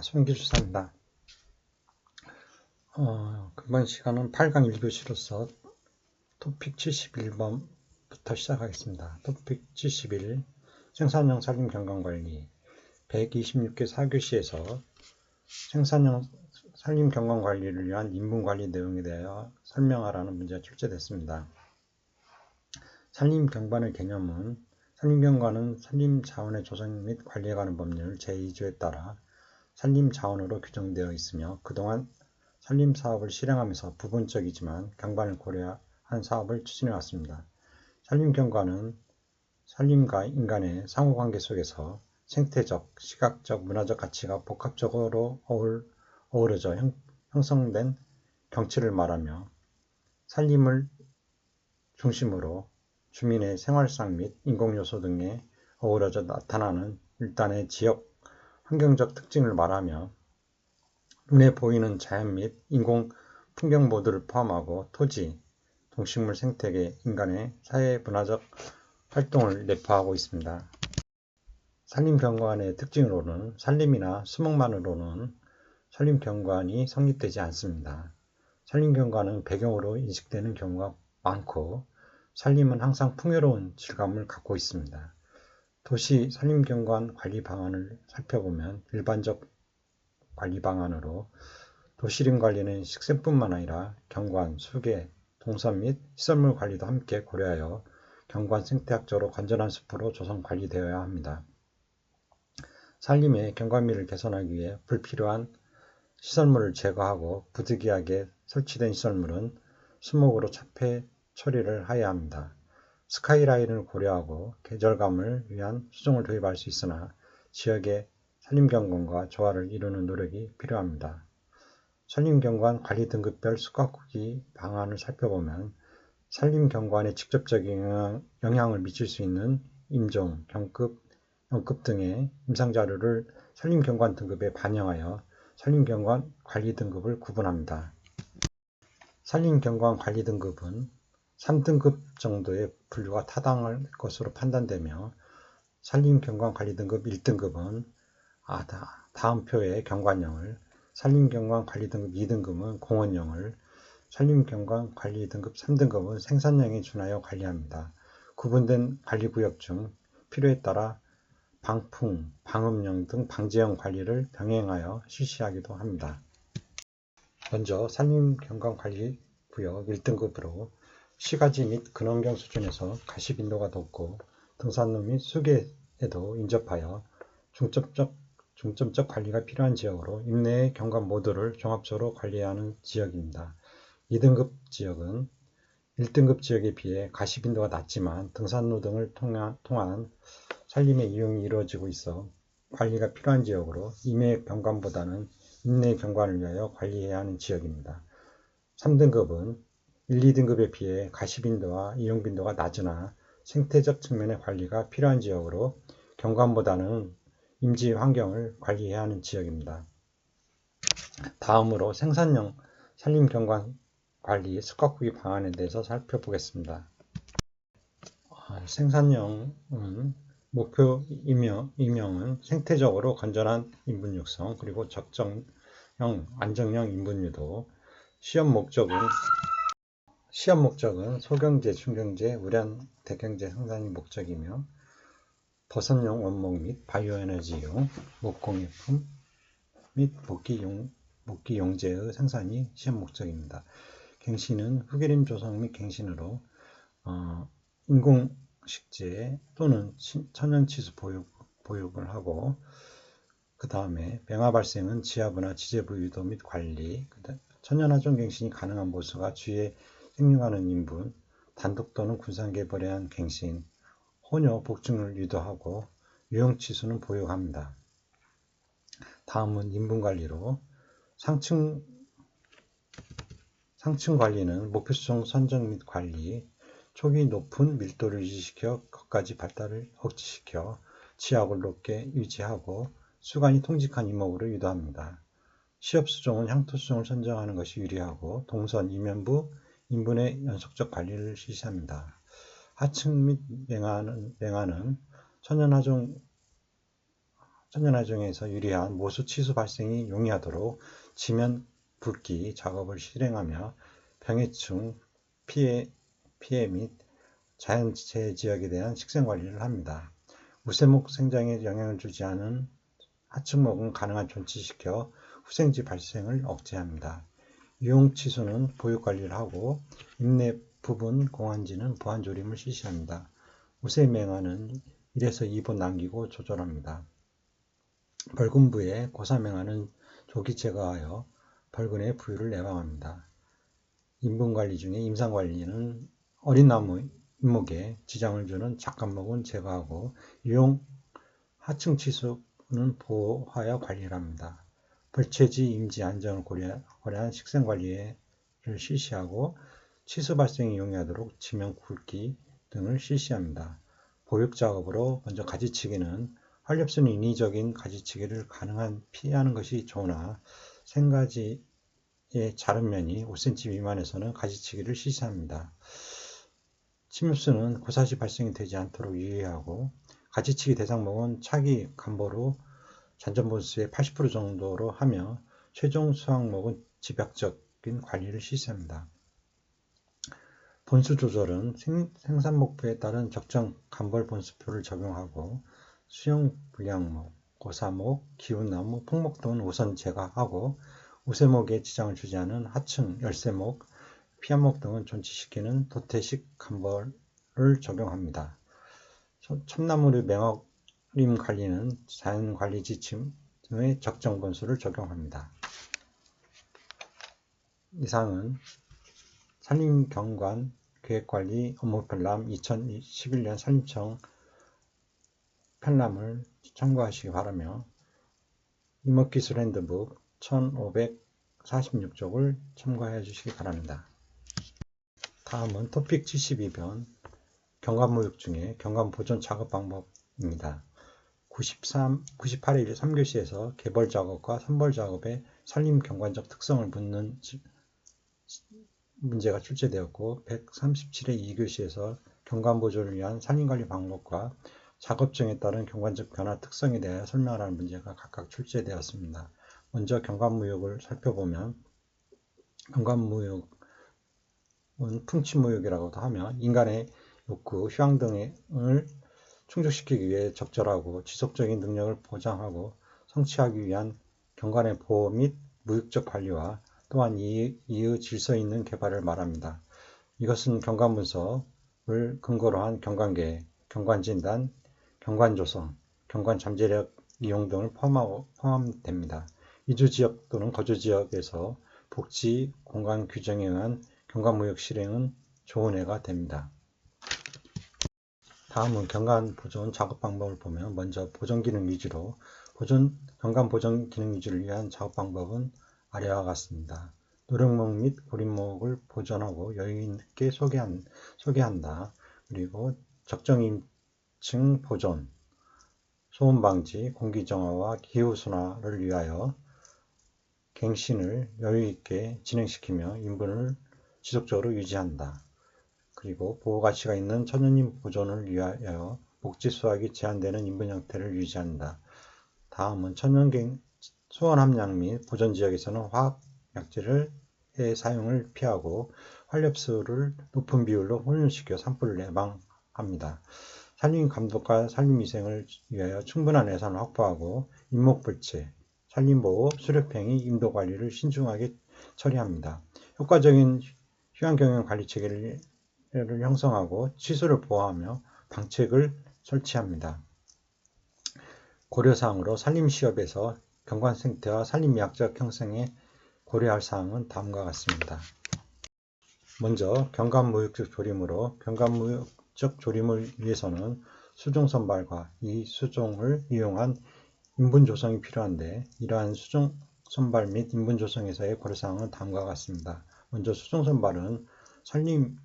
손기주사입니다. 이번 시간은 8강 1교시로서 토픽 71번부터 시작하겠습니다. 토픽 71 생산형 산림 경관관리 126개 4교시에서 생산형 산림 경관관리를 위한 인분관리 내용에 대하여 설명하라는 문제가 출제됐습니다. 산림 경관의 개념은 산림 경관은 산림 자원의 조성 및 관리에 관한 법률 제2조에 따라 산림 자원으로 규정되어 있으며 그동안 산림 사업을 실행하면서 부분적이지만 경관을 고려한 사업을 추진해 왔습니다. 산림 경관은 산림과 인간의 상호관계 속에서 생태적, 시각적, 문화적 가치가 복합적으로 어우러져 형성된 경치를 말하며 산림을 중심으로 주민의 생활상 및 인공요소 등에 어우러져 나타나는 일단의 지역 환경적 특징을 말하며 눈에 보이는 자연 및 인공 풍경 모두를 포함하고 토지, 동식물 생태계, 인간의 사회 문화적 활동을 내포하고 있습니다. 산림 경관의 특징으로는 산림이나 수목만으로는 산림 경관이 성립되지 않습니다. 산림 경관은 배경으로 인식되는 경우가 많고 산림은 항상 풍요로운 질감을 갖고 있습니다. 도시 산림 경관 관리 방안을 살펴보면 일반적 관리 방안으로 도시림 관리는 식생뿐만 아니라 경관, 수계, 동선 및 시설물 관리도 함께 고려하여 경관 생태학적으로 건전한 숲으로 조성 관리되어야 합니다. 산림의 경관미를 개선하기 위해 불필요한 시설물을 제거하고 부득이하게 설치된 시설물은 수목으로 차폐 처리를 하여야 합니다. 스카이라인을 고려하고 계절감을 위한 수종을 도입할 수 있으나 지역의 산림경관과 조화를 이루는 노력이 필요합니다. 산림경관 관리 등급별 수가쿠기 방안을 살펴보면 산림경관에 직접적인 영향을 미칠 수 있는 임종, 경급, 연급 등의 임상자료를 산림경관 등급에 반영하여 산림경관 관리 등급을 구분합니다. 산림경관 관리 등급은 3등급 정도의 분류가 타당할 것으로 판단되며 산림경관 관리 등급 1등급은 다음 표의 경관령을, 산림경관 관리 등급 2등급은 공원령을, 산림경관 관리 등급 3등급은 생산령에 준하여 관리합니다. 구분된 관리구역 중 필요에 따라 방풍, 방음령 등 방제형 관리를 병행하여 실시하기도 합니다. 먼저 산림경관관리구역 1등급으로 시가지 및 근원경 수준에서 가시빈도가 높고 등산로 및 수계에도 인접하여 중점적 관리가 필요한 지역으로 임내의 경관 모두를 종합적으로 관리해야 하는 지역입니다. 2등급 지역은 1등급 지역에 비해 가시빈도가 낮지만 등산로 등을 통한 산림의 이용이 이루어지고 있어 관리가 필요한 지역으로 임의 경관보다는 임내 경관을 위하여 관리해야 하는 지역입니다. 3등급은 1, 2등급에 비해 가시빈도와 이용빈도가 낮으나 생태적 측면의 관리가 필요한 지역으로 경관보다는 임지 환경을 관리해야 하는 지역입니다. 다음으로 생산형 산림 경관 관리 수가쿠기 방안에 대해서 살펴보겠습니다. 생산형은 목표 임명은 생태적으로 건전한 인분 육성 그리고 적정형 안정형 인분 유도, 시험 목적은 소경제, 중경제, 우량, 대경제 생산이 목적이며 버섯용 원목 및 바이오에너지용 목공예품 및 목기용제의 생산이 시험 목적입니다. 갱신은 흑일임 조성 및 갱신으로 인공식재 또는 천연치수 보육을 하고 그 다음에 맹화 발생은 지하부나 지재부 유도 및 관리, 천연하종 갱신이 가능한 모수가 주위에 생육하는 인분, 단독 또는 군산개발에 의한 갱신, 혼효, 복충을 유도하고 유형치수는 보육합니다. 다음은 인분관리로 상층 관리는 목표수종 선정 및 관리, 초기 높은 밀도를 유지시켜 거까지 발달을 억제시켜 지압을 높게 유지하고 수간이 통직한 이목으로 유도합니다. 시업수종은 향토수종을 선정하는 것이 유리하고 동선, 이면부, 인분의 연속적 관리를 실시합니다. 하층 및 맹하는 천연하종 천연화종에서 유리한 모수 치수 발생이 용이하도록 지면 굵기 작업을 실행하며 병해충 피해 및 자연재해 지역에 대한 식생관리를 합니다. 우세목 생장에 영향을 주지 않은 하층목은 가능한 존치시켜 후생지 발생을 억제합니다. 유용치수는 보육관리를 하고 잎내 부분 공한지는 보안조림을 실시합니다. 우세맹화는 1에서 2분 남기고 조절합니다. 벌근부에 고사맹화는 조기 제거하여 벌근의 부유를 예방합니다. 인분관리 중에 임상관리는 어린 나무 잎목에 지장을 주는 작간목은 제거하고 유용 하층치수는 보호하여 관리를 합니다. 벌채지 임지 안정을 고려한 식생관리를 실시하고 치수 발생이 용이하도록 지면 굵기 등을 실시합니다. 보육작업으로 먼저 가지치기는 활렵수는 인위적인 가지치기를 가능한 피하는 것이 좋으나 생가지의 자른 면이 5cm 미만에서는 가지치기를 실시합니다. 침입수는 고사시 발생이 되지 않도록 유의하고 가지치기 대상목은 차기 간보로 잔전본수의 80% 정도로 하며 최종 수확목은 집약적인 관리를 실시합니다. 본수 조절은 생산 목표에 따른 적정 간벌 본수표를 적용하고 수용 불량목, 고사목, 기운나무, 폭목 등은 우선 제거하고 우세목에 지장을 주지 않은 하층, 열세목, 피한목 등은 존치시키는 도태식 간벌을 적용합니다. 첨나무의 맹어림 관리는 자연관리 지침 등의 적정 본수를 적용합니다. 이상은 산림경관 계획관리 업무편람 2011년 산림청 편람을 참고하시기 바라며 임업기술 핸드북 1546쪽을 참고해 주시기 바랍니다. 다음은 토픽 72번 경관무육 중에 경관보존 작업 방법입니다. 98일 3교시에서 개벌작업과 선벌작업의 산림경관적 특성을 묻는 문제가 출제되었고 137회 2교시에서 경관보존을 위한 산림관리 방법과 작업중에 따른 경관적 변화 특성에 대하여 설명하라는 문제가 각각 출제되었습니다. 먼저 경관무육을 살펴보면 경관무육은 풍치무육이라고도 하며 인간의 욕구, 휴양 등을 충족시키기 위해 적절하고 지속적인 능력을 보장하고 성취하기 위한 경관의 보호 및 무육적 관리와 또한 이의 질서 있는 개발을 말합니다. 이것은 경관분석을 근거로 한 경관계획, 경관진단, 경관조성, 경관잠재력 이용 등을 포함됩니다. 이주지역 또는 거주지역에서 복지, 공간 규정에 의한 경관무역 실행은 좋은 해가 됩니다. 다음은 경관보존 작업 방법을 보면 먼저 보존기능 위주로 경관보존 기능 위주를 위한 작업 방법은 아래와 같습니다. 노령목 및 고립목을 보존하고 여유있게 소개한다. 그리고 적정임층 보존, 소음방지, 공기정화와 기후순화를 위하여 갱신을 여유있게 진행시키며 인분을 지속적으로 유지한다. 그리고 보호가치가 있는 천연임 보존을 위하여 목지 수확이 제한되는 인분 형태를 유지한다. 다음은 수원 함량 및 보존지역에서는 화학약재의 사용을 피하고 활렵수를 높은 비율로 혼용시켜 산불을 예방합니다. 산림 감독과 산림위생을 위하여 충분한 예산을 확보하고 인목불체, 산림보호, 수렵행위, 인도관리를 신중하게 처리합니다. 효과적인 휴양경영관리체계를 형성하고 치수를 보호하며 방책을 설치합니다. 고려사항으로 산림시업에서 경관생태와 산림미학적 형성에 고려할 사항은 다음과 같습니다. 먼저 경관무육적 조림으로 경관무육적 조림을 위해서는 수종선발과 이 수종을 이용한 인분조성이 필요한데 이러한 수종선발 및 인분조성에서의 고려사항은 다음과 같습니다. 먼저 수종선발은 산림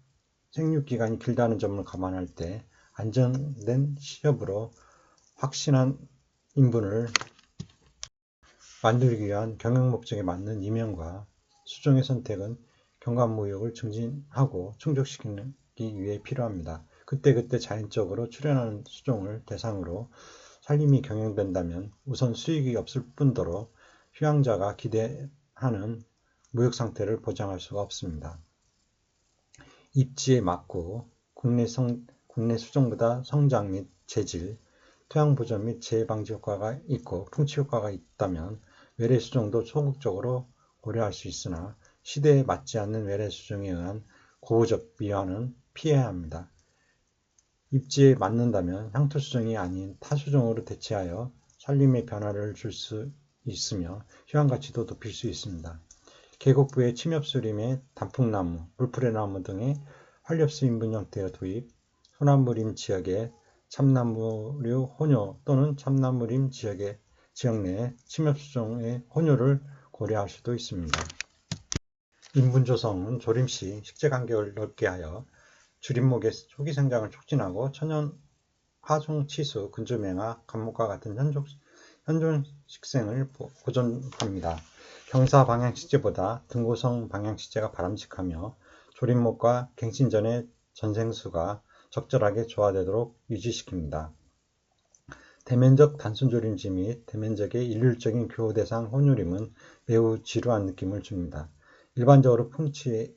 생육기간이 길다는 점을 감안할 때 안정된 시업으로 확신한 인분을 만들기 위한 경영 목적에 맞는 임형과 수종의 선택은 경관무육을 증진하고 충족시키기 위해 필요합니다. 그때그때 자연적으로 출현하는 수종을 대상으로 살림이 경영된다면 우선 수익이 없을 뿐더러 휴양자가 기대하는 무역 상태를 보장할 수가 없습니다. 입지에 맞고 국내 수종보다 성장 및 재질, 토양 보존 및 재해 방지 효과가 있고 풍치 효과가 있다면 외래 수종도 소극적으로 고려할 수 있으나 시대에 맞지 않는 외래 수종에 의한 고우적 미화는 피해야 합니다. 입지에 맞는다면 향토 수종이 아닌 타 수종으로 대체하여 산림에 변화를 줄 수 있으며 휴양 가치도 높일 수 있습니다. 계곡부의 침엽수림에 단풍나무, 물풀의나무 등의 활렵수 인분 형태의 도입, 소나무림 지역에 참나무류 혼효 또는 참나무림 지역 내 침엽수종의 혼효를 고려할 수도 있습니다. 인분 조성은 조림 시 식재 간격을 넓게 하여 주림목의 초기 성장을 촉진하고 천연 하종 치수, 근조맹화, 감목과 같은 현존 식생을 보존합니다. 경사 방향식재보다 등고성 방향식재가 바람직하며 조림목과 갱신 전의 전생수가 적절하게 조화되도록 유지시킵니다. 대면적 단순조림지 및 대면적의 일률적인 교호 대상 혼유림은 매우 지루한 느낌을 줍니다. 일반적으로 풍치의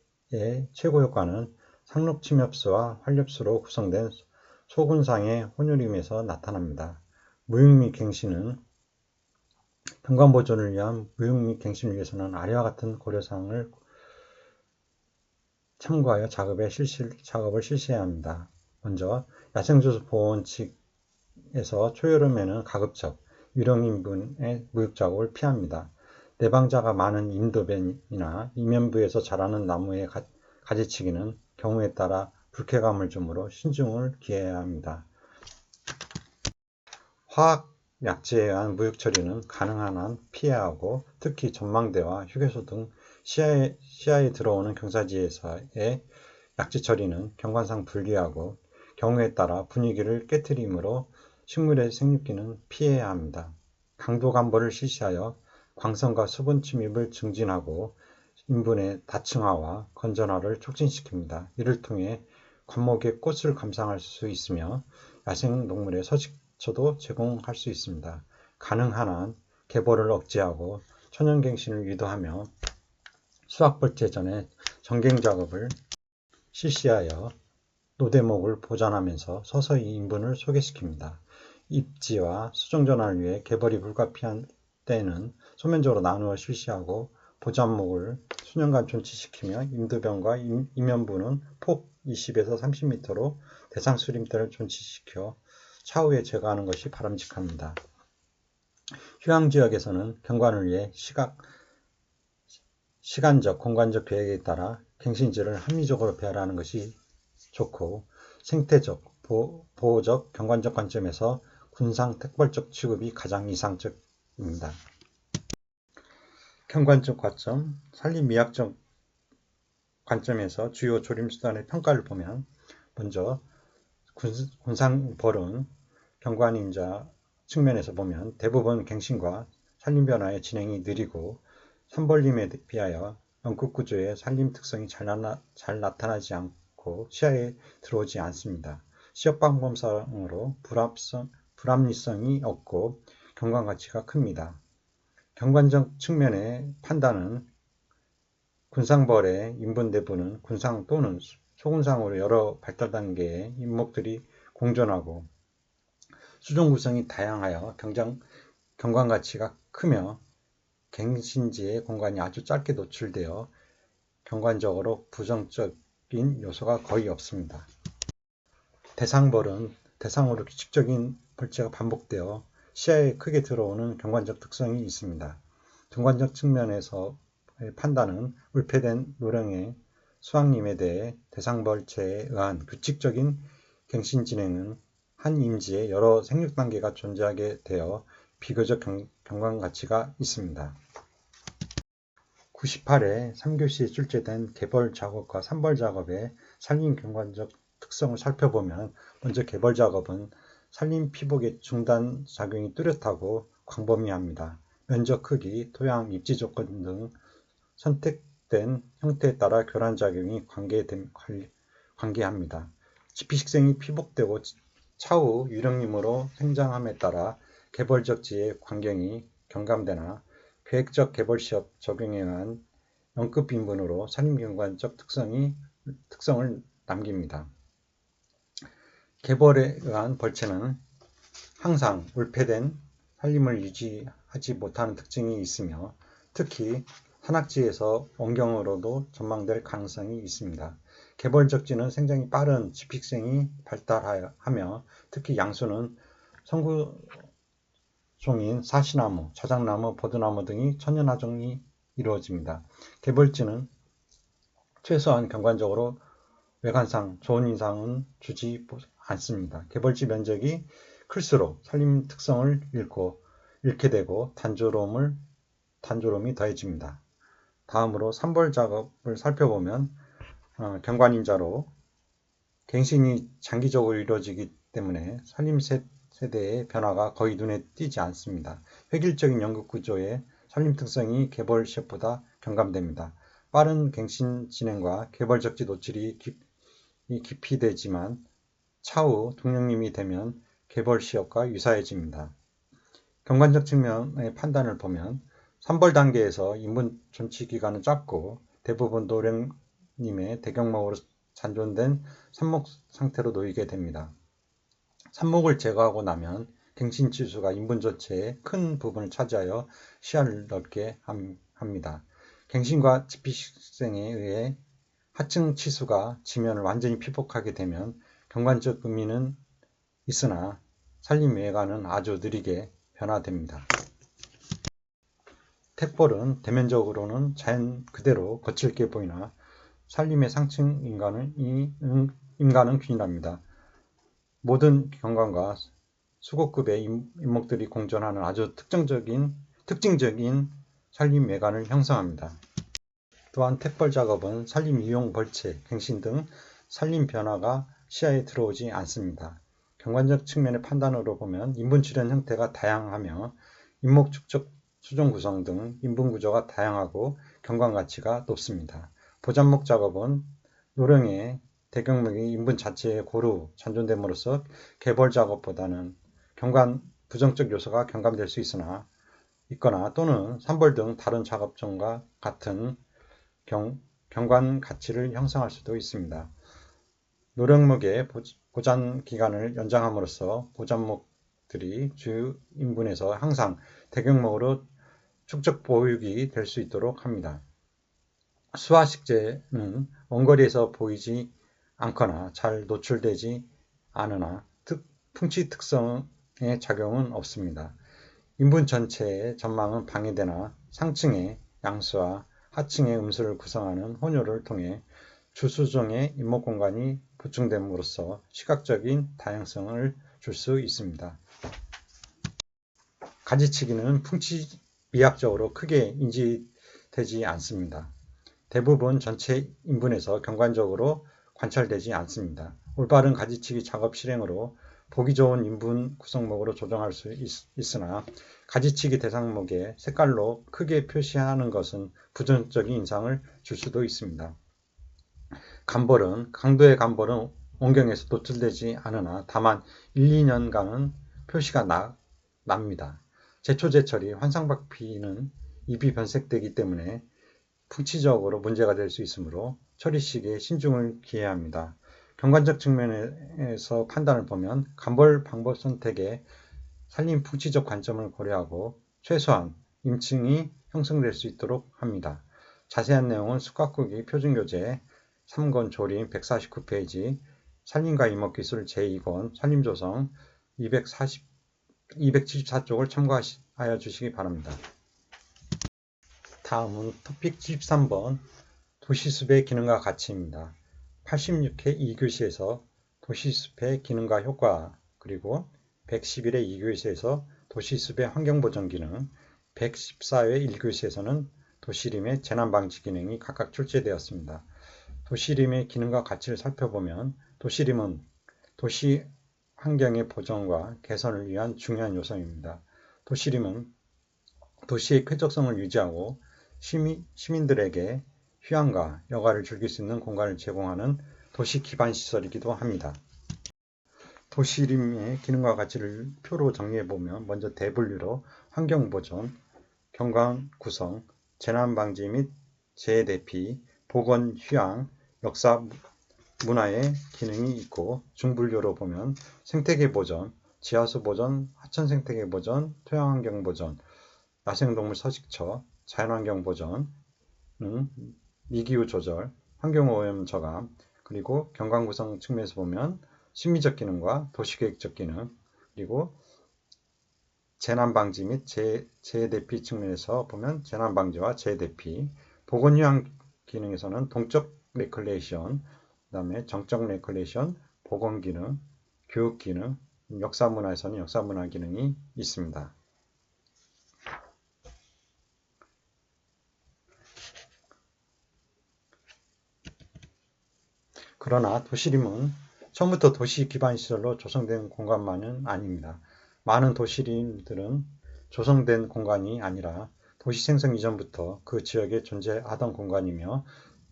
최고 효과는 상록침엽수와 활엽수로 구성된 소군상의 혼유림에서 나타납니다. 무육 및 갱신은 경관 보존을 위한 무육 및 갱신을 위해서는 아래와 같은 고려사항을 참고하여 작업을 실시해야 합니다. 먼저 야생조수 보호원칙에서 초여름에는 가급적 유령인분의 무육작업을 피합니다. 내방자가 많은 임도변이나 이면부에서 자라는 나무의 가지치기는 경우에 따라 불쾌감을 주므로 신중을 기해야 합니다. 화학 약재에 의한 무육 처리는 가능한 한 피해야 하고 특히 전망대와 휴게소 등 시야에 들어오는 경사지에서의 약재 처리는 경관상 불리하고 경우에 따라 분위기를 깨트리므로 식물의 생육기는 피해야 합니다. 강도 감보를 실시하여 광선과 수분 침입을 증진하고 인분의 다층화와 건전화를 촉진시킵니다. 이를 통해 관목의 꽃을 감상할 수 있으며 야생동물의 서식처도 제공할 수 있습니다. 가능한 한 개벌을 억제하고 천연갱신을 유도하며 수확벌채 전에 정갱작업을 실시하여 노대목을 보존하면서 서서히 인분을 소개시킵니다. 입지와 수종전환을 위해 개벌이 불가피한 때에는 소면적으로 나누어 실시하고 보존목을 수년간 존치시키며 임도변과 이면부는 폭 20에서 30m로 대상 수림대를 존치시켜 차후에 제거하는 것이 바람직합니다. 휴양지역에서는 경관을 위해 시간적, 공간적 계획에 따라 갱신지를 합리적으로 배열하는 것이 좋고 생태적, 보호적, 경관적 관점에서 군상 특벌적 취급이 가장 이상적입니다. 경관적 관점, 산림미학적 관점에서 주요 조림수단의 평가를 보면 먼저 군상벌은 경관임자 측면에서 보면 대부분 갱신과 산림변화의 진행이 느리고 산벌림에 비하여 연꽃구조의 산림 특성이 잘 나타나지 않고 시야에 들어오지 않습니다. 시업방법상으로 불합리성이 없고 경관가치가 큽니다. 경관적 측면의 판단은 군상벌의 인분 내부는 군상 또는 소군상으로 여러 발달 단계의 인목들이 공존하고 수종 구성이 다양하여 경관가치가 크며 갱신지의 공간이 아주 짧게 노출되어 경관적으로 부정적인 요소가 거의 없습니다. 대상벌은 대상으로 규칙적인 벌채가 반복되어 시야에 크게 들어오는 경관적 특성이 있습니다. 경관적 측면에서의 판단은 울폐된 노령의 수확림에 대해 대상벌채에 의한 규칙적인 갱신 진행은 한 임지에 여러 생육 단계가 존재하게 되어 비교적 경관가치가 있습니다. 98회 3교시에 출제된 개벌 작업과 산벌 작업의 산림 경관적 특성을 살펴보면 먼저 개벌 작업은 산림 피복의 중단 작용이 뚜렷하고 광범위합니다. 면적 크기, 토양, 입지 조건 등 선택된 형태에 따라 교란 작용이 관계합니다. 지피식생이 피복되고 차후 유령림으로 생장함에 따라 개벌적지의 광경이 경감되나 계획적 개벌시업 적용에 의한 연급 인분으로 산림경관적 특성을 남깁니다. 개벌에 의한 벌채는 항상 울패된 산림을 유지하지 못하는 특징이 있으며 특히 산악지에서 원경으로도 전망될 가능성이 있습니다. 개벌적지는 생장이 빠른 집식생이 발달하며 특히 양수는 성구종인 사시나무, 자작나무, 버드나무 등이 천연화종이 이루어집니다. 개벌지는 최소한 경관적으로 외관상 좋은 인상은 주지 않습니다. 개벌지 면적이 클수록 산림 특성을 잃게 되고 단조로움이 더해집니다. 다음으로 산벌 작업을 살펴보면 경관인자로 갱신이 장기적으로 이루어지기 때문에 산림 세대의 변화가 거의 눈에 띄지 않습니다. 획일적인 연극 구조의 산림 특성이 개벌 시업보다 경감됩니다. 빠른 갱신 진행과 개벌적지 노출이 깊이 되지만 차후 동령림이 되면 개벌 시업과 유사해집니다. 경관적 측면의 판단을 보면 산벌 단계에서 인분 존치 기간은 짧고 대부분 노령림의 대경목으로 잔존된 삽목 상태로 놓이게 됩니다. 삽목을 제거하고 나면 갱신 치수가 인분 전체의 큰 부분을 차지하여 시야를 넓게 합니다. 갱신과 집식생에 의해 하층 치수가 지면을 완전히 피복하게 되면 경관적 의미는 있으나 산림 외관은 아주 느리게 변화됩니다. 택벌은 대면적으로는 자연 그대로 거칠게 보이나 산림의 상층 임간은 균일합니다. 모든 경관과 수고급의 인목들이 공존하는 아주 특징적인 산림 외관을 형성합니다. 또한 택벌 작업은 산림 이용 벌채, 갱신 등 산림 변화가 시야에 들어오지 않습니다. 경관적 측면의 판단으로 보면 인분 출현 형태가 다양하며 인목 축적 수종 구성 등 인분 구조가 다양하고 경관 가치가 높습니다. 보잔목 작업은 노령의 대경목이 인분 자체에 고루 잔존됨으로써 개벌 작업보다는 경관 부정적 요소가 경감될 수 있거나 또는 산벌 등 다른 작업종과 같은 경관 가치를 형성할 수도 있습니다. 노령목의 보잔 기간을 연장함으로써 보잔목들이 주 인분에서 항상 대경목으로 축적 보육이 될 수 있도록 합니다. 수화식재는 원거리에서 보이지 않거나 잘 노출되지 않으나 풍치 특성의 작용은 없습니다. 인분 전체의 전망은 방해되나 상층의 양수와 하층의 음수를 구성하는 혼요를 통해 주수종의 인목 공간이 보충됨으로써 시각적인 다양성을 줄 수 있습니다. 가지치기는 풍치 미학적으로 크게 인지되지 않습니다. 대부분 전체 인분에서 경관적으로 관찰되지 않습니다. 올바른 가지치기 작업 실행으로 보기 좋은 인분 구성목으로 조정할 수 있으나 가지치기 대상목의 색깔로 크게 표시하는 것은 부정적인 인상을 줄 수도 있습니다. 강도의 간벌은 원경에서 노출되지 않으나 다만 1, 2년간은 표시가 납니다. 제초제철이 환상박피는 잎이 변색되기 때문에 풍치적으로 문제가 될 수 있으므로 처리 시기에 신중을 기해야 합니다. 경관적 측면에서 판단을 보면 간벌 방법 선택에 산림 풍치적 관점을 고려하고 최소한 임층이 형성될 수 있도록 합니다. 자세한 내용은 숙각국이 표준교재 3권 조림 149페이지 산림과 임목기술 제2권 산림조성 274쪽을 참고하여 주시기 바랍니다. 다음은 토픽 73번 도시숲의 기능과 가치입니다. 86회 2교시에서 도시숲의 기능과 효과 그리고 111회 2교시에서 도시숲의 환경보전 기능 114회 1교시에서는 도시림의 재난방지 기능이 각각 출제되었습니다. 도시림의 기능과 가치를 살펴보면 도시림은 도시 환경의 보존과 개선을 위한 중요한 요소입니다. 도시림은 도시의 쾌적성을 유지하고 시민들에게 휴양과 여가를 즐길 수 있는 공간을 제공하는 도시 기반 시설이기도 합니다. 도시림의 기능과 가치를 표로 정리해보면 먼저 대분류로 환경보전, 경관 구성, 재난방지 및 재해대피, 보건 휴양, 역사 문화의 기능이 있고 중분류로 보면 생태계 보전, 지하수 보전, 하천 생태계 보전, 토양환경 보전, 야생동물 서식처, 자연환경 보전, 미기후 조절, 환경오염 저감, 그리고 경관구성 측면에서 보면 심리적 기능과 도시계획적 기능, 그리고 재난방지 및 재해대피 측면에서 보면 재난방지와 재해대피, 보건휴양 기능에서는 동적 레클레이션, 그 다음에 정적 레클레이션, 보건기능, 교육기능, 역사문화에서는 역사문화 기능이 있습니다. 그러나 도시림은 처음부터 도시 기반 시설로 조성된 공간만은 아닙니다. 많은 도시림들은 조성된 공간이 아니라 도시 생성 이전부터 그 지역에 존재하던 공간이며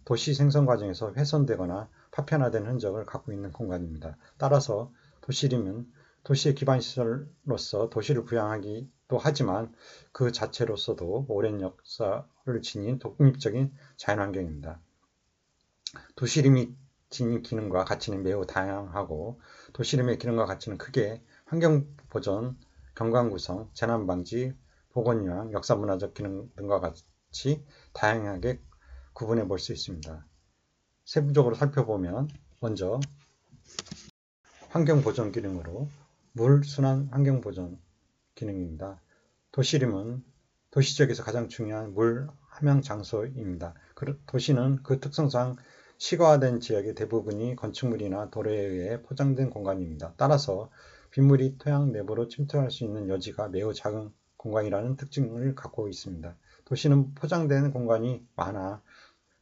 도시 생성 과정에서 훼손되거나 파편화된 흔적을 갖고 있는 공간입니다. 따라서 도시림은 도시의 기반 시설로서 도시를 부양하기도 하지만 그 자체로서도 오랜 역사를 지닌 독립적인 자연환경입니다. 도시림이 지닌 기능과 가치는 매우 다양하고 도시림의 기능과 가치는 크게 환경보전, 경관구성, 재난방지, 보건휴양, 역사문화적 기능 등과 같이 다양하게 구분해 볼 수 있습니다. 세부적으로 살펴보면 먼저 환경보전 기능으로 물, 순환, 환경보전 기능입니다. 도시림은 도시지역에서 가장 중요한 물 함양 장소입니다. 도시는 그 특성상 시가화된 지역의 대부분이 건축물이나 도로에 의해 포장된 공간입니다. 따라서 빗물이 토양 내부로 침투할 수 있는 여지가 매우 작은 공간이라는 특징을 갖고 있습니다. 도시는 포장된 공간이 많아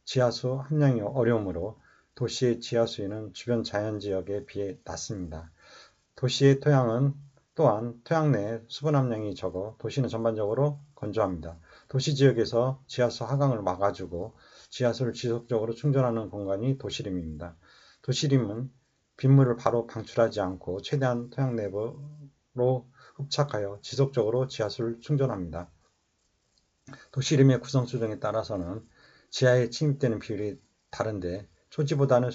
지하수 함량이 어려우므로 도시의 지하수위는 주변 자연지역에 비해 낮습니다. 도시의 토양은 또한 토양 내 수분 함량이 적어 도시는 전반적으로 건조합니다. 도시지역에서 지하수 하강을 막아주고 지하수를 지속적으로 충전하는 공간이 도시림입니다. 도시림은 빗물을 바로 방출하지 않고 최대한 토양 내부로 흡착하여 지속적으로 지하수를 충전합니다. 도시림의 구성 수정에 따라서는 지하에 침입되는 비율이 다른데 초지보다는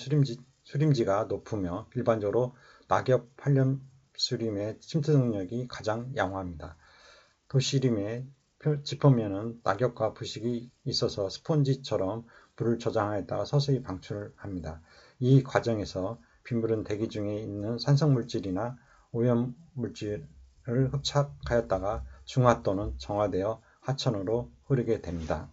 수림지가 높으며 일반적으로 낙엽 한렴 수림의 침투 능력이 가장 양호합니다. 도시림의 지표면은 낙엽과 부식이 있어서 스펀지처럼 물을 저장하였다가 서서히 방출합니다. 이 과정에서 빗물은 대기 중에 있는 산성물질이나 오염물질을 흡착하였다가 중화 또는 정화되어 하천으로 흐르게 됩니다.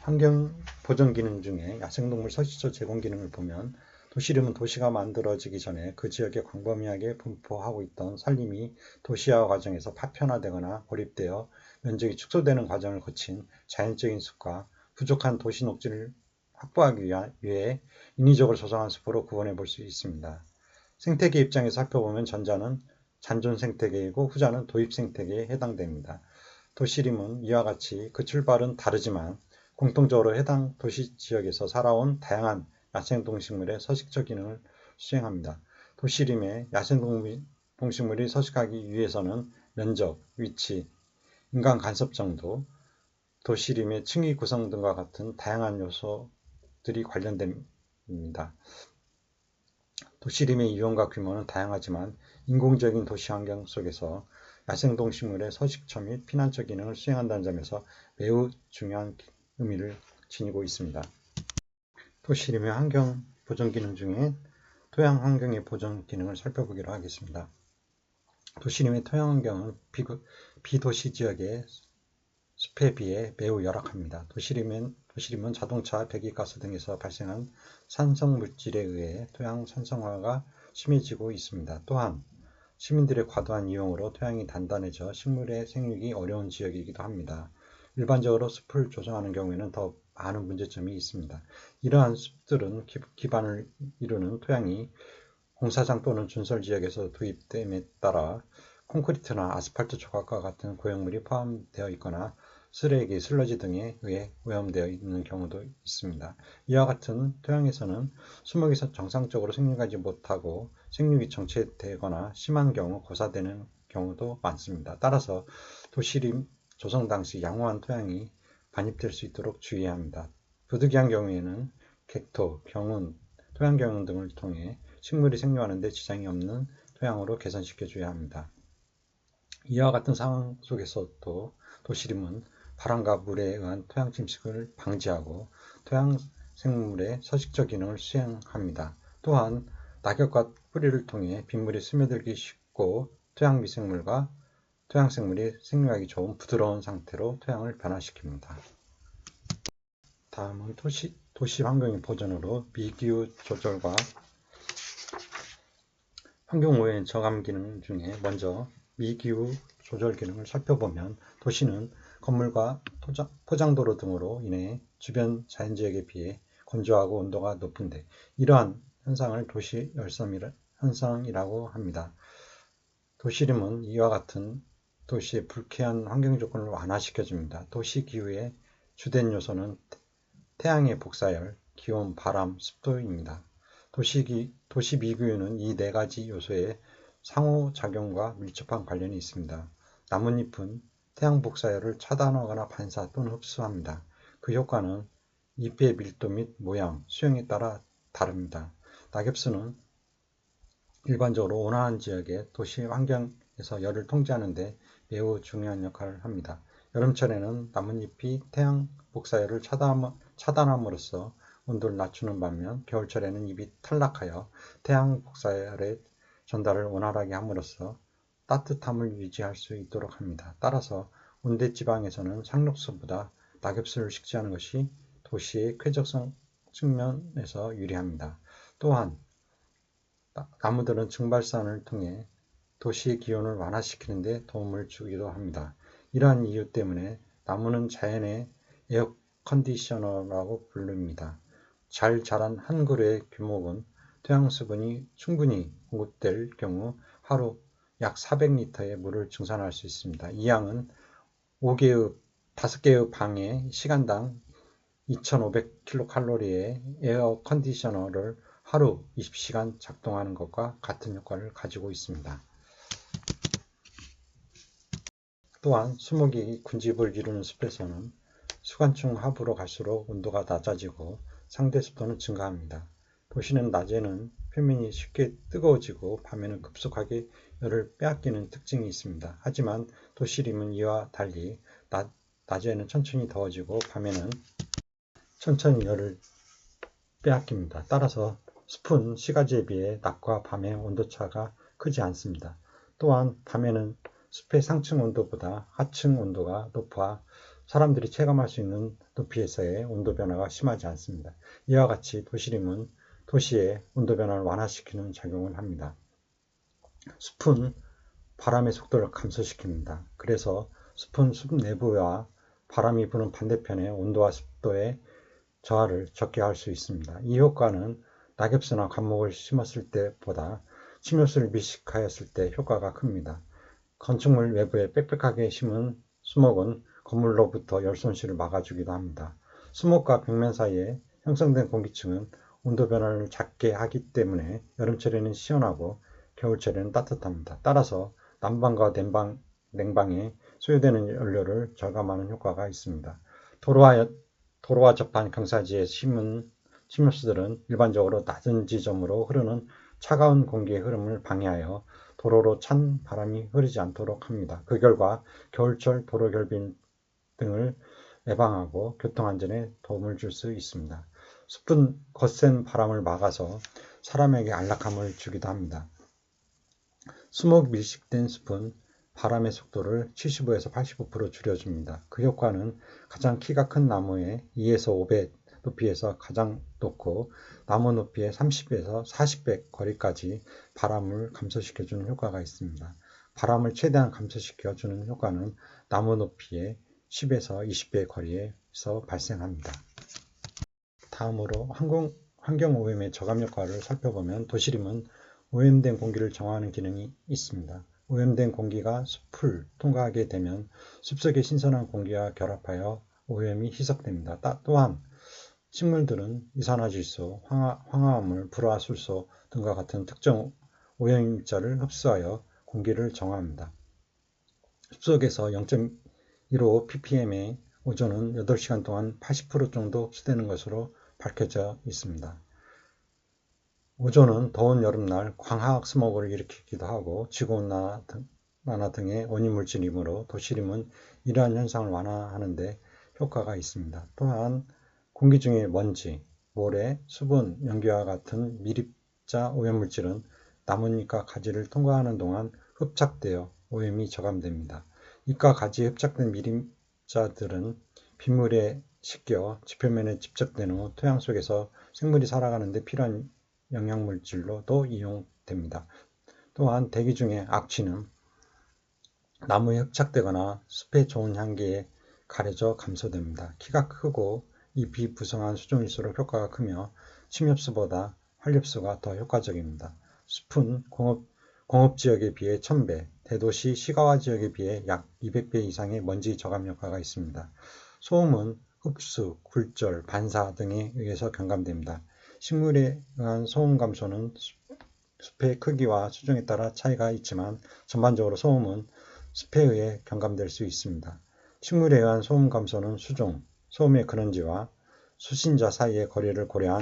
환경 보전 기능 중에 야생동물 서식처 제공 기능을 보면 도시림은 도시가 만들어지기 전에 그 지역에 광범위하게 분포하고 있던 산림이 도시화 과정에서 파편화되거나 고립되어 면적이 축소되는 과정을 거친 자연적인 숲과 부족한 도시 녹지를 확보하기 위해 인위적으로 조성한 숲으로 구분해 볼 수 있습니다. 생태계 입장에서 살펴보면 전자는 잔존 생태계이고 후자는 도입 생태계에 해당됩니다. 도시림은 이와 같이 그 출발은 다르지만 공통적으로 해당 도시 지역에서 살아온 다양한 야생동식물의 서식처 기능을 수행합니다. 도시림에 야생동식물이 서식하기 위해서는 면적, 위치, 인간 간섭 정도, 도시림의 층위 구성 등과 같은 다양한 요소들이 관련됩니다. 도시림의 유형과 규모는 다양하지만 인공적인 도시 환경 속에서 야생동식물의 서식처 및 피난처 기능을 수행한다는 점에서 매우 중요한 의미를 지니고 있습니다. 도시림의 환경 보전 기능 중에 토양 환경의 보전 기능을 살펴보기로 하겠습니다. 도시림의 토양 환경은 비도시 지역의 숲에 비해 매우 열악합니다. 도시림은 자동차, 배기가스 등에서 발생한 산성물질에 의해 토양 산성화가 심해지고 있습니다. 또한 시민들의 과도한 이용으로 토양이 단단해져 식물의 생육이 어려운 지역이기도 합니다. 일반적으로 숲을 조성하는 경우에는 더 많은 문제점이 있습니다. 이러한 숲들은 기반을 이루는 토양이 공사장 또는 준설 지역에서 도입됨에 따라 콘크리트나 아스팔트 조각과 같은 고형물이 포함되어 있거나 쓰레기, 슬러지 등에 의해 오염되어 있는 경우도 있습니다. 이와 같은 토양에서는 수목이 정상적으로 생육하지 못하고 생육이 정체되거나 심한 경우 고사되는 경우도 많습니다. 따라서 도시림 조성 당시 양호한 토양이 반입될 수 있도록 주의해야 합니다. 부득이한 경우에는 객토, 경운, 토양경운 등을 통해 식물이 생육하는 데 지장이 없는 토양으로 개선시켜 줘야 합니다. 이와 같은 상황 속에서도 도시림은 바람과 물에 의한 토양 침식을 방지하고 토양 생물의 서식적 기능을 수행합니다. 또한 낙엽과 뿌리를 통해 빗물이 스며들기 쉽고 토양 미생물과 토양 생물이 생육하기 좋은 부드러운 상태로 토양을 변화시킵니다. 다음은 도시 환경의 보존으로 미기후 조절과 환경오염 저감 기능 중에 먼저 미기후 조절 기능을 살펴보면 도시는 건물과 포장도로 등으로 인해 주변 자연지역에 비해 건조하고 온도가 높은데 이러한 현상을 도시 열섬 현상이라고 합니다. 도시림은 이와 같은 도시의 불쾌한 환경 조건을 완화시켜줍니다. 도시 기후의 주된 요소는 태양의 복사열, 기온, 바람, 습도입니다. 도시 미기후는 이 네 가지 요소의 상호작용과 밀접한 관련이 있습니다. 나뭇잎은 태양 복사열을 차단하거나 반사 또는 흡수합니다. 그 효과는 잎의 밀도 및 모양, 수형에 따라 다릅니다. 낙엽수는 일반적으로 온화한 지역의 도시 환경에서 열을 통제하는 데 매우 중요한 역할을 합니다. 여름철에는 나뭇잎이 태양 복사열을 차단함으로써 온도를 낮추는 반면 겨울철에는 잎이 탈락하여 태양 복사열의 전달을 원활하게 함으로써 따뜻함을 유지할 수 있도록 합니다. 따라서 온대지방에서는 상록수보다 낙엽수를 식재하는 것이 도시의 쾌적성 측면에서 유리합니다. 또한 나무들은 증발산을 통해 도시의 기온을 완화시키는 데 도움을 주기도 합니다. 이러한 이유 때문에 나무는 자연의 에어컨디셔너라고 부릅니다. 잘 자란 한 그루의 규모군 토양 수분이 충분히 공급될 경우 하루 약 400리터의 물을 증산할 수 있습니다. 이 양은 5개의 방에 시간당 2500kcal의 에어 컨디셔너를 하루 20시간 작동하는 것과 같은 효과를 가지고 있습니다. 또한 수목이 군집을 이루는 숲에서는 수간층 하부로 갈수록 온도가 낮아지고 상대 습도는 증가합니다. 도시는 낮에는 표면이 쉽게 뜨거워지고 밤에는 급속하게 열을 빼앗기는 특징이 있습니다. 하지만 도시림은 이와 달리 낮에는 천천히 더워지고 밤에는 천천히 열을 빼앗깁니다. 따라서 숲은 시가지에 비해 낮과 밤의 온도차가 크지 않습니다. 또한 밤에는 숲의 상층 온도보다 하층 온도가 높아 사람들이 체감할 수 있는 높이에서의 온도 변화가 심하지 않습니다. 이와 같이 도시림은 도시의 온도 변화를 완화시키는 작용을 합니다. 숲은 바람의 속도를 감소시킵니다. 그래서 숲은 숲 내부와 바람이 부는 반대편의 온도와 습도의 저하를 적게 할 수 있습니다. 이 효과는 낙엽수나 관목을 심었을 때보다 침엽수를 밀식하였을 때 효과가 큽니다. 건축물 외부에 빽빽하게 심은 수목은 건물로부터 열 손실을 막아주기도 합니다. 수목과 벽면 사이에 형성된 공기층은 온도 변화를 작게 하기 때문에 여름철에는 시원하고 겨울철에는 따뜻합니다. 따라서 난방과 냉방에 소요되는 연료를 절감하는 효과가 있습니다. 도로와 접한 경사지에 심은 침엽수들은 일반적으로 낮은 지점으로 흐르는 차가운 공기의 흐름을 방해하여 도로로 찬 바람이 흐르지 않도록 합니다. 그 결과 겨울철 도로 결빙 등을 예방하고 교통안전에 도움을 줄 수 있습니다. 숲은 거센 바람을 막아서 사람에게 안락함을 주기도 합니다. 수목 밀식된 숲은 바람의 속도를 75에서 85% 줄여줍니다. 그 효과는 가장 키가 큰 나무의 2에서 5배 높이에서 가장 높고 나무 높이의 30에서 40배 거리까지 바람을 감소시켜주는 효과가 있습니다. 바람을 최대한 감소시켜주는 효과는 나무 높이의 10에서 20배 거리에서 발생합니다. 다음으로 환경오염의 저감 효과를 살펴보면 도시림은 오염된 공기를 정화하는 기능이 있습니다. 오염된 공기가 숲을 통과하게 되면 숲속의 신선한 공기와 결합하여 오염이 희석됩니다. 또한 식물들은 이산화질소, 황화음을, 불화술소 등과 같은 특정 오염물질을 흡수하여 공기를 정화합니다. 숲속에서 0.15 ppm의 오존은 8시간 동안 80% 정도 흡수되는 것으로 밝혀져 있습니다. 오존은 더운 여름날 광화학 스모그를 일으키기도 하고 지구온난화 등의 원인 물질이므로 도시림은 이러한 현상을 완화하는 데 효과가 있습니다. 또한 공기 중의 먼지, 모래, 수분, 연기와 같은 미립자 오염물질은 나뭇잎과 가지를 통과하는 동안 흡착되어 오염이 저감됩니다. 잎과 가지에 흡착된 미립자들은 빗물에 씻겨 지표면에 집적된 후 토양 속에서 생물이 살아가는 데 필요한 영양물질로도 이용됩니다. 또한 대기 중의 악취는 나무에 흡착되거나 숲의 좋은 향기에 가려져 감소됩니다. 키가 크고 잎이 부성한 수종일수록 효과가 크며 침엽수보다 활엽수가 더 효과적입니다. 숲은 공업지역에 비해 1000배, 대도시 시가화 지역에 비해 약 200배 이상의 먼지 저감 효과가 있습니다. 소음은 흡수, 굴절, 반사 등에 의해서 경감됩니다. 식물에 의한 소음 감소는 숲의 크기와 수종에 따라 차이가 있지만 전반적으로 소음은 숲에 의해 경감될 수 있습니다. 식물에 의한 소음 감소는 수종, 소음의 근원지와 수신자 사이의 거리를 고려한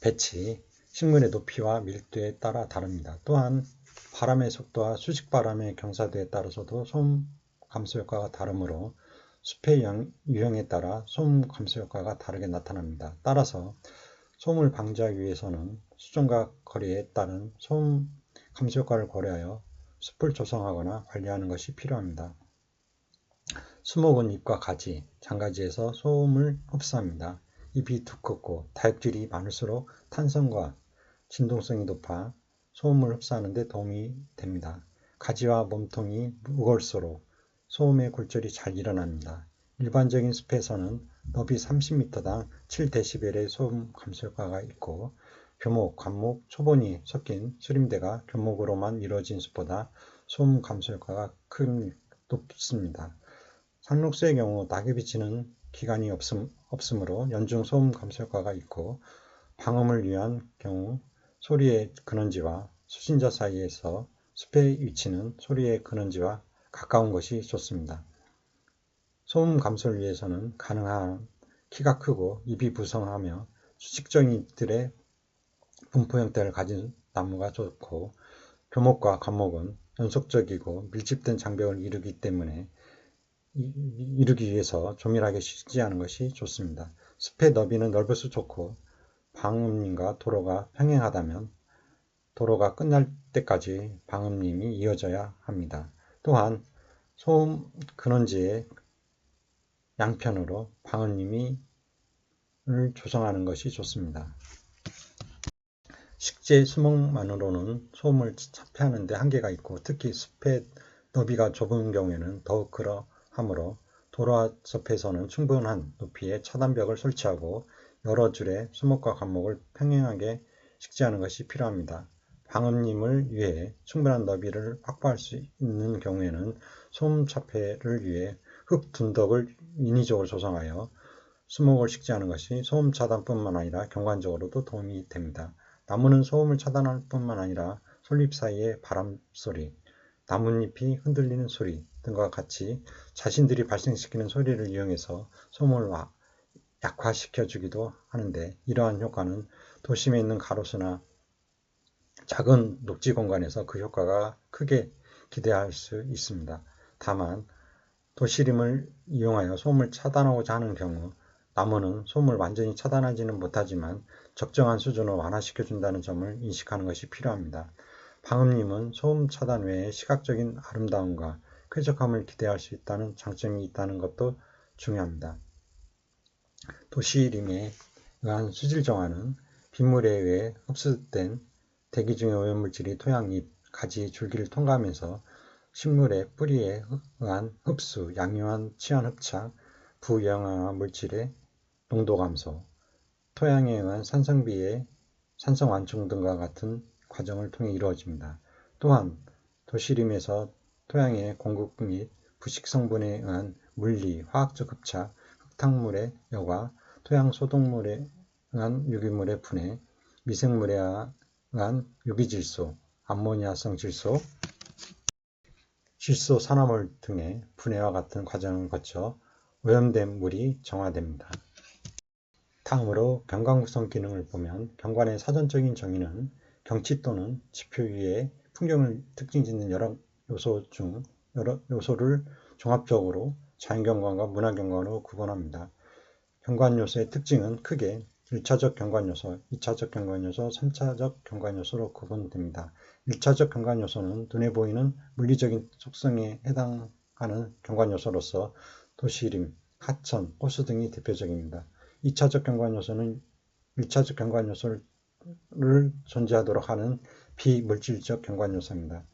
배치, 식물의 높이와 밀도에 따라 다릅니다. 또한 바람의 속도와 수직바람의 경사도에 따라서도 소음 감소 효과가 다르므로 숲의 유형에 따라 소음 감소 효과가 다르게 나타납니다. 따라서 소음을 방지하기 위해서는 수종과 거리에 따른 소음 감소 효과를 고려하여 숲을 조성하거나 관리하는 것이 필요합니다. 수목은 잎과 가지, 장가지에서 소음을 흡수합니다. 잎이 두껍고 다육질이 많을수록 탄성과 진동성이 높아 소음을 흡수하는 데 도움이 됩니다. 가지와 몸통이 무거울수록 소음의 굴절이 잘 일어납니다. 일반적인 숲에서는 너비 30m당 7dB의 소음 감소 효과가 있고 교목, 관목, 초본이 섞인 수림대가 교목으로만 이루어진 숲보다 소음 감소 효과가 높습니다. 상록수의 경우 낙엽이 지는 기간이 없으므로 연중 소음 감소 효과가 있고 방음을 위한 경우 소리의 근원지와 수신자 사이에서 숲의 위치는 소리의 근원지와 가까운 것이 좋습니다. 소음 감소를 위해서는 가능한 키가 크고 잎이 부성하며 수직적인 잎들의 분포 형태를 가진 나무가 좋고 교목과 관목은 연속적이고 밀집된 장벽을 이루기 위해서 조밀하게 식지하는 것이 좋습니다. 숲의 너비는 넓을수록 좋고 방음림과 도로가 평행하다면 도로가 끝날 때까지 방음림이 이어져야 합니다. 또한 소음 근원지의 양편으로 방음림을 조성하는 것이 좋습니다. 식재 수목만으로는 소음을 차폐하는 데 한계가 있고 특히 숲의 너비가 좁은 경우에는 더욱 그러하므로 도로와 숲에서는 충분한 높이의 차단벽을 설치하고 여러 줄의 수목과 관목을 평행하게 식재하는 것이 필요합니다. 방음림을 위해 충분한 너비를 확보할 수 있는 경우에는 소음 차폐를 위해 흙 둔덕을 인위적으로 조성하여 수목을 식재하는 것이 소음 차단뿐만 아니라 경관적으로도 도움이 됩니다. 나무는 소음을 차단할 뿐만 아니라 솔잎 사이의 바람 소리, 나뭇잎이 흔들리는 소리 등과 같이 자신들이 발생시키는 소리를 이용해서 소음을 약화시켜 주기도 하는데 이러한 효과는 도심에 있는 가로수나 작은 녹지 공간에서 그 효과가 크게 기대할 수 있습니다. 다만 도시림을 이용하여 소음을 차단하고자 하는 경우 나무는 소음을 완전히 차단하지는 못하지만 적정한 수준으로 완화시켜 준다는 점을 인식하는 것이 필요합니다. 방음림은 소음 차단 외에 시각적인 아름다움과 쾌적함을 기대할 수 있다는 장점이 있다는 것도 중요합니다. 도시림에 의한 수질 정화는 빗물에 의해 흡수된 대기 중의 오염물질이 토양, 잎, 가지, 줄기를 통과하면서 식물의 뿌리에 의한 흡수, 양이완 치환 흡착, 부영양화 물질의 농도 감소, 토양에 의한 산성비의 산성 완충 등과 같은 과정을 통해 이루어집니다. 또한 도시림에서 토양의 공급 및 부식 성분에 의한 물리, 화학적 흡착, 흙탕물의 여과, 토양 소독물에 의한 유기물의 분해, 미생물에 의한 유기질소, 암모니아성 질소, 질소 산화물 등의 분해와 같은 과정을 거쳐 오염된 물이 정화됩니다. 다음으로 경관 구성 기능을 보면 경관의 사전적인 정의는 경치 또는 지표 위의 풍경을 특징짓는 여러 요소를 종합적으로 자연경관과 문화경관으로 구분합니다. 경관요소의 특징은 크게 1차적 경관요소, 2차적 경관요소, 3차적 경관요소로 구분됩니다. 1차적 경관요소는 눈에 보이는 물리적인 속성에 해당하는 경관요소로서 도시림, 하천, 호수 등이 대표적입니다. 2차적 경관요소는 1차적 경관요소를 존재하도록 하는 비물질적 경관요소입니다.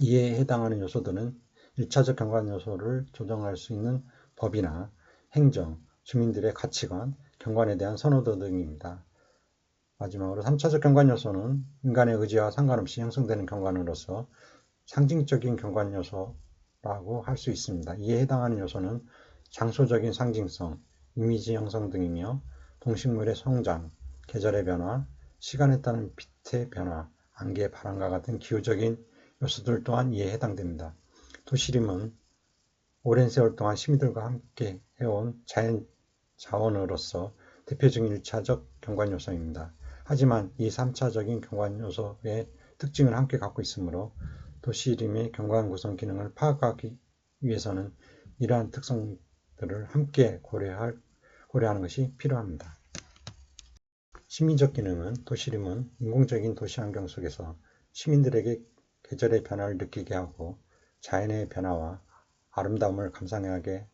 이에 해당하는 요소들은 1차적 경관요소를 조정할 수 있는 법이나 행정, 주민들의 가치관, 경관에 대한 선호도 등입니다. 마지막으로 3차적 경관요소는 인간의 의지와 상관없이 형성되는 경관으로서 상징적인 경관요소라고 할 수 있습니다. 이에 해당하는 요소는 장소적인 상징성, 이미지 형성 등이며 동식물의 성장, 계절의 변화, 시간에 따른 빛의 변화, 안개, 바람과 같은 기후적인 요소들 또한 이에 해당됩니다. 도시림은 오랜 세월 동안 시민들과 함께 해온 자연 자원으로서 대표적인 1차적 경관요소입니다. 하지만 이 3차적인 경관요소의 특징을 함께 갖고 있으므로 도시림의 경관 구성 기능을 파악하기 위해서는 이러한 특성들을 함께 고려하는 것이 필요합니다. 시민적 기능은 도시림은 인공적인 도시환경 속에서 시민들에게 계절의 변화를 느끼게 하고 자연의 변화와 아름다움을 감상하게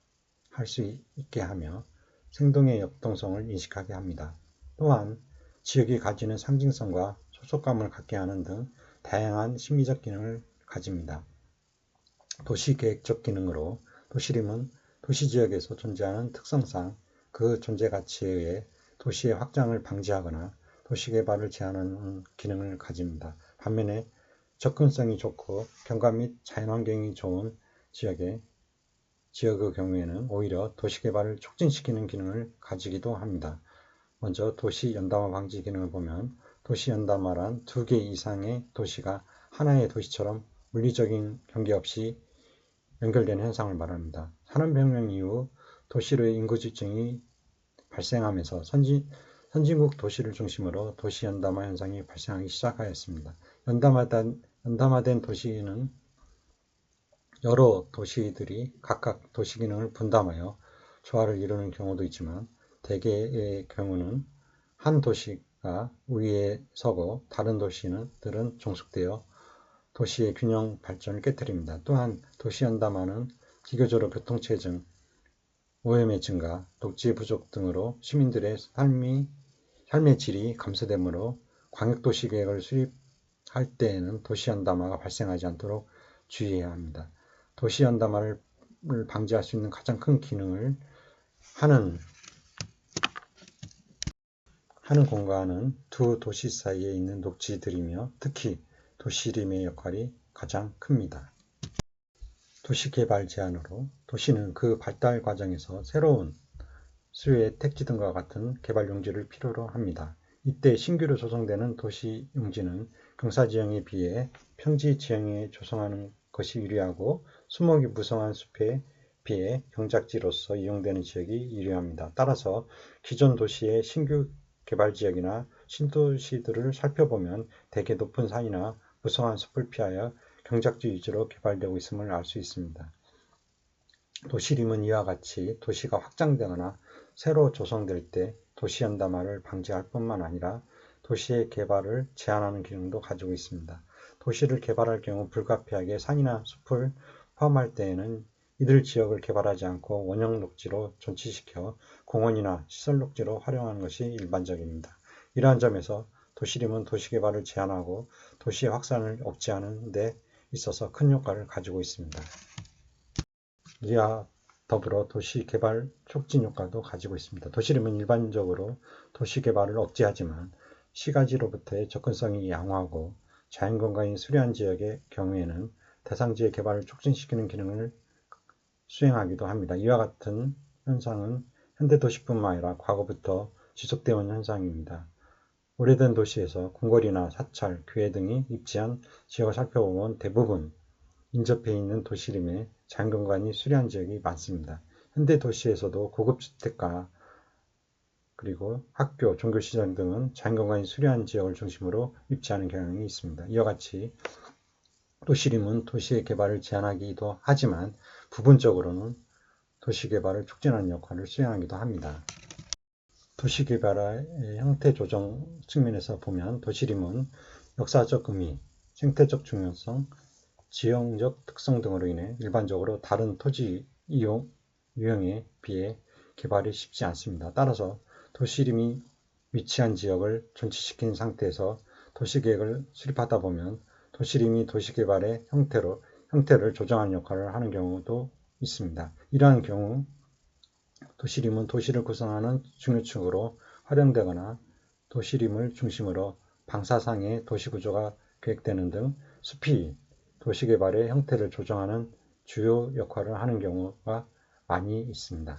할 수 있게 하며 생동의 역동성을 인식하게 합니다. 또한 지역이 가지는 상징성과 소속감을 갖게 하는 등 다양한 심미적 기능을 가집니다. 도시계획적 기능으로 도시림은 도시지역에서 존재하는 특성상 그 존재 가치에 의해 도시의 확장을 방지하거나 도시개발을 제한하는 기능을 가집니다. 반면에 접근성이 좋고 경관 및 자연환경이 좋은 지역의 경우에는 오히려 도시개발을 촉진시키는 기능을 가지기도 합니다. 먼저 도시 연담화 방지 기능을 보면 도시 연담화란 2개 이상의 도시가 하나의 도시처럼 물리적인 경계 없이 연결되는 현상을 말합니다. 산업혁명 이후 도시로의 인구 집중이 발생하면서 선진국 도시를 중심으로 도시 연담화 현상이 발생하기 시작하였습니다. 연담화된 도시는 여러 도시들이 각각 도시 기능을 분담하여 조화를 이루는 경우도 있지만 대개의 경우는 한 도시가 우위에 서고 다른 도시들은 종속되어 도시의 균형 발전을 깨뜨립니다. 또한 도시 연담화는 기교적으로 교통체증, 오염의 증가, 녹지 부족 등으로 시민들의 삶의 질이 감소되므로 광역도시 계획을 수립할 때에는 도시 연담화가 발생하지 않도록 주의해야 합니다. 도시 연담화를 방지할 수 있는 가장 큰 기능을 하는 공간은 두 도시 사이에 있는 녹지들이며 특히 도시림의 역할이 가장 큽니다. 도시개발 제한으로 도시는 그 발달 과정에서 새로운 수요의 택지 등과 같은 개발 용지를 필요로 합니다. 이때 신규로 조성되는 도시 용지는 경사지형에 비해 평지 지형에 조성하는 것이 유리하고 수목이 무성한 숲에 비해 경작지로서 이용되는 지역이 유리합니다. 따라서 기존 도시의 신규 개발지역이나 신도시들을 살펴보면 대개 높은 산이나 무성한 숲을 피하여 경작지 위주로 개발되고 있음을 알 수 있습니다. 도시림은 이와 같이 도시가 확장되거나 새로 조성될 때 도시 연담화를 방지할 뿐만 아니라 도시의 개발을 제한하는 기능도 가지고 있습니다. 도시를 개발할 경우 불가피하게 산이나 숲을 포함할 때에는 이들 지역을 개발하지 않고 원형 녹지로 존치시켜 공원이나 시설 녹지로 활용하는 것이 일반적입니다. 이러한 점에서 도시림은 도시개발을 제한하고 도시의 확산을 억제하는 데 있어서 큰 효과를 가지고 있습니다. 이와 더불어 도시개발 촉진 효과도 가지고 있습니다. 도시림은 일반적으로 도시개발을 억제하지만 시가지로부터의 접근성이 양호하고 자연경관이 수려한 지역의 경우에는 대상지의 개발을 촉진시키는 기능을 수행하기도 합니다. 이와 같은 현상은 현대도시뿐만 아니라 과거부터 지속되어 온 현상입니다. 오래된 도시에서 궁궐이나 사찰, 교회 등이 입지한 지역을 살펴보면 대부분 인접해 있는 도시림에 자연경관이 수려한 지역이 많습니다. 현대 도시에서도 고급 주택가 그리고 학교, 종교시설 등은 자연경관이 수려한 지역을 중심으로 입지하는 경향이 있습니다. 이와 같이 도시림은 도시의 개발을 제한하기도 하지만 부분적으로는 도시개발을 촉진하는 역할을 수행하기도 합니다. 도시개발의 형태 조정 측면에서 보면 도시림은 역사적 의미, 생태적 중요성, 지형적 특성 등으로 인해 일반적으로 다른 토지 유형에 비해 개발이 쉽지 않습니다. 따라서 도시림이 위치한 지역을 존치시킨 상태에서 도시계획을 수립하다 보면 도시림이 도시개발의 형태를 조정하는 역할을 하는 경우도 있습니다. 이러한 경우 도시림은 도시를 구성하는 중요축으로 활용되거나 도시림을 중심으로 방사상의 도시구조가 계획되는 등 숲이 도시개발의 형태를 조정하는 주요 역할을 하는 경우가 많이 있습니다.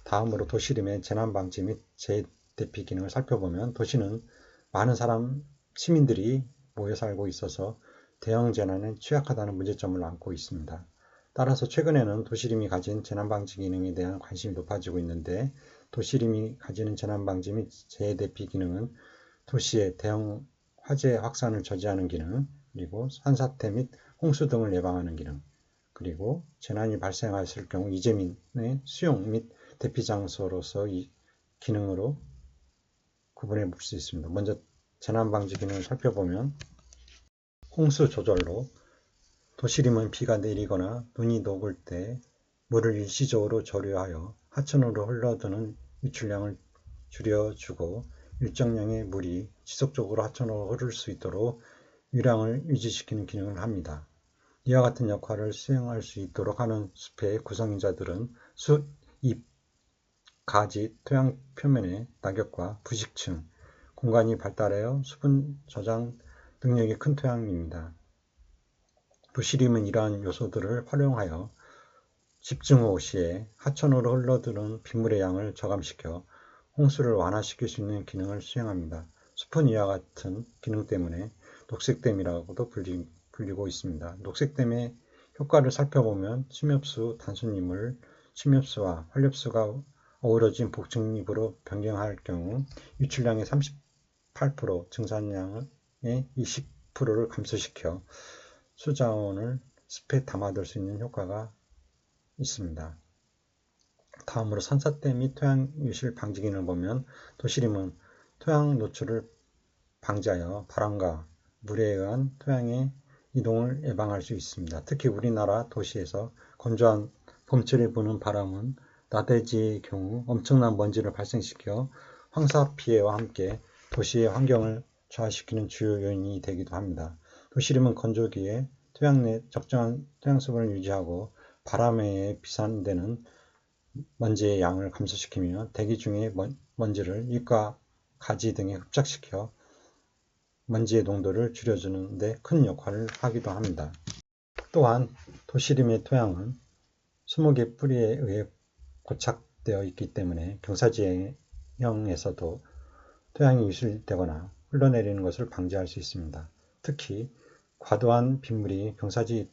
다음으로 도시림의 재난방지 및 재대피 기능을 살펴보면 도시는 많은 시민들이 모여 살고 있어서 대형 재난에 취약하다는 문제점을 안고 있습니다. 따라서 최근에는 도시림이 가진 재난방지 기능에 대한 관심이 높아지고 있는데 도시림이 가지는 재난방지 및 재대피 기능은 도시의 대형 화재 확산을 저지하는 기능, 그리고 산사태 및 홍수 등을 예방하는 기능, 그리고 재난이 발생했을 경우 이재민의 수용 및 대피 장소로서 이 기능으로 구분해 볼 수 있습니다. 먼저 재난방지 기능을 살펴보면 홍수 조절로 도시림은 비가 내리거나 눈이 녹을 때 물을 일시적으로 조류하여 하천으로 흘러드는 유출량을 줄여주고 일정량의 물이 지속적으로 하천으로 흐를 수 있도록 유량을 유지시키는 기능을 합니다. 이와 같은 역할을 수행할 수 있도록 하는 숲의 구성인자들은 숲, 잎, 가지, 토양 표면의 낙엽과 부식층, 공간이 발달하여 수분 저장 능력이 큰 토양입니다. 도시림은 이러한 요소들을 활용하여 집중호우 시에 하천으로 흘러드는 빗물의 양을 저감시켜 홍수를 완화시킬 수 있는 기능을 수행합니다. 숲은 이와 같은 기능 때문에 녹색댐이라고도 불리고 있습니다. 녹색댐의 효과를 살펴보면 침엽수, 단순이물, 침엽수와 활엽수가 어우러진 복층입으로 변경할 경우 유출량의 38%, 증산량의 20%를 감소시켜 수자원을 숲에 담아둘 수 있는 효과가 있습니다. 다음으로 산사태 및 토양 유실 방지 기능을 보면 도시림은 토양 노출을 방지하여 바람과 물에 의한 토양의 이동을 예방할 수 있습니다. 특히 우리나라 도시에서 건조한 봄철에 부는 바람은 나대지의 경우 엄청난 먼지를 발생시켜 황사 피해와 함께 도시의 환경을 저하시키는 주요 요인이 되기도 합니다. 도시림은 건조기에 토양 내 적정한 토양 수분을 유지하고 바람에 의해 비산되는 먼지의 양을 감소시키며 대기 중의 먼지를 잎과 가지 등에 흡착시켜 먼지의 농도를 줄여주는 데 큰 역할을 하기도 합니다. 또한 도시림의 토양은 수목의 뿌리에 의해 고착되어 있기 때문에 경사지형에서도 토양이 유실되거나 흘러내리는 것을 방지할 수 있습니다. 특히 과도한 빗물이 경사지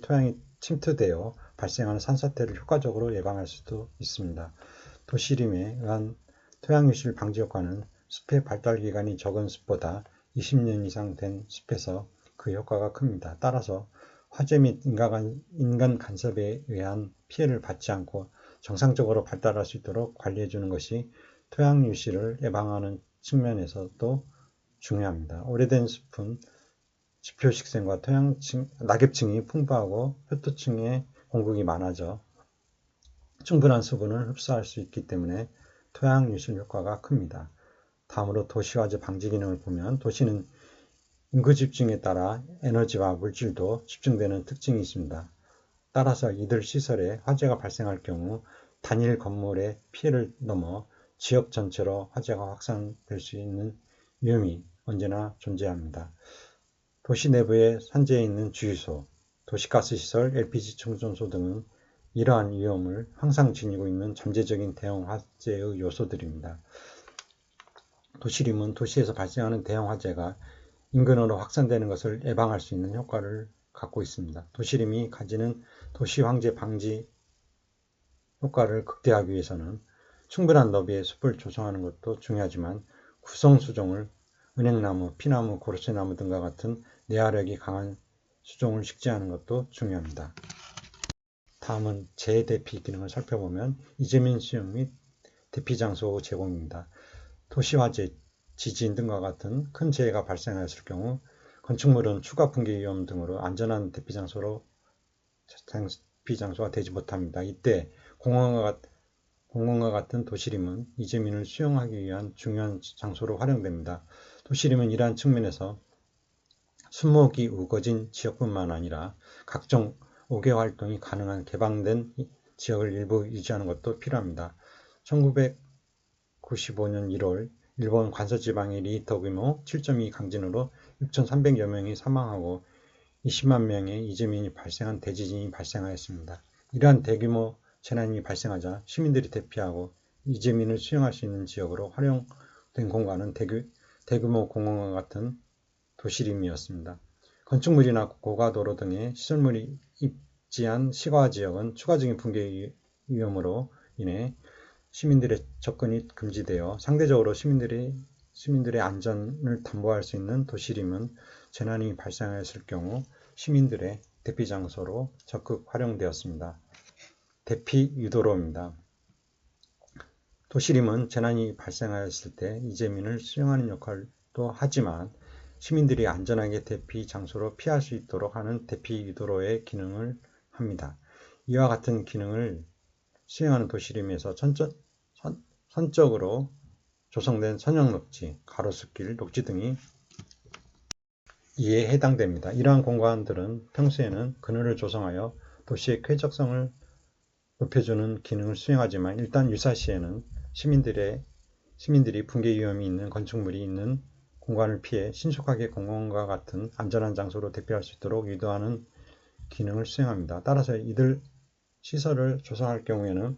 토양이 침투되어 발생하는 산사태를 효과적으로 예방할 수도 있습니다. 도시림에 의한 토양 유실 방지 효과는 숲의 발달 기간이 적은 숲보다 20년 이상 된 숲에서 그 효과가 큽니다. 따라서 화재 및 인간 간섭에 의한 피해를 받지 않고 정상적으로 발달할 수 있도록 관리해 주는 것이 토양 유실을 예방하는 측면에서도 중요합니다. 오래된 숲은 지표식생과 낙엽층이 풍부하고 표토층의 공급이 많아져 충분한 수분을 흡수할 수 있기 때문에 토양 유실 효과가 큽니다. 다음으로 도시화재 방지 기능을 보면 도시는 인구 집중에 따라 에너지와 물질도 집중되는 특징이 있습니다. 따라서 이들 시설에 화재가 발생할 경우 단일 건물의 피해를 넘어 지역 전체로 화재가 확산될 수 있는 위험이 언제나 존재합니다. 도시 내부에 산재해 있는 주유소, 도시가스시설, LPG 충전소 등은 이러한 위험을 항상 지니고 있는 잠재적인 대형 화재의 요소들입니다. 도시림은 도시에서 발생하는 대형 화재가 인근으로 확산되는 것을 예방할 수 있는 효과를 갖고 있습니다. 도시림이 가지는 도시 황재 방지 효과를 극대화하기 위해서는 충분한 너비의 숲을 조성하는 것도 중요하지만 구성 수종을 은행나무, 피나무, 고로쇠나무 등과 같은 내화력이 강한 수종을 식재하는 것도 중요합니다. 다음은 재대피 기능을 살펴보면 이재민 수용 및 대피 장소 제공입니다. 도시화재, 지진 등과 같은 큰 재해가 발생하였을 경우 건축물은 추가 붕괴 위험 등으로 안전한 대피 장소가 되지 못합니다. 이때 공원과 같은 도시림은 이재민을 수용하기 위한 중요한 장소로 활용됩니다. 도시림은 이러한 측면에서 수목이 우거진 지역뿐만 아니라 각종 5개 활동이 가능한 개방된 지역을 일부 유지하는 것도 필요합니다. 1995년 1월 일본 관서지방의 리히터 규모 7.2 강진으로 6,300여 명이 사망하고 20만 명의 이재민이 발생한 대지진이 발생하였습니다. 이러한 대규모 재난이 발생하자 시민들이 대피하고 이재민을 수용할 수 있는 지역으로 활용된 공간은 대규모 공원과 같은 도시림이었습니다. 건축물이나 고가도로 등의 시설물이 입지한 시가지역은 추가적인 붕괴 위험으로 인해 시민들의 접근이 금지되어 상대적으로 시민들의 안전을 담보할 수 있는 도시림은 재난이 발생하였을 경우 시민들의 대피 장소로 적극 활용되었습니다. 대피 유도로입니다. 도시림은 재난이 발생하였을 때 이재민을 수용하는 역할도 하지만 시민들이 안전하게 대피 장소로 피할 수 있도록 하는 대피 유도로의 기능을 합니다. 이와 같은 기능을 수행하는 도시림에서 선적으로 조성된 선형 녹지, 가로수길, 녹지 등이 이에 해당됩니다. 이러한 공간들은 평소에는 그늘을 조성하여 도시의 쾌적성을 높여주는 기능을 수행하지만 일단 유사시에는 시민들이 붕괴 위험이 있는 건축물이 있는 공간을 피해 신속하게 공원과 같은 안전한 장소로 대피할 수 있도록 유도하는 기능을 수행합니다. 따라서 이들 시설을 조성할 경우에는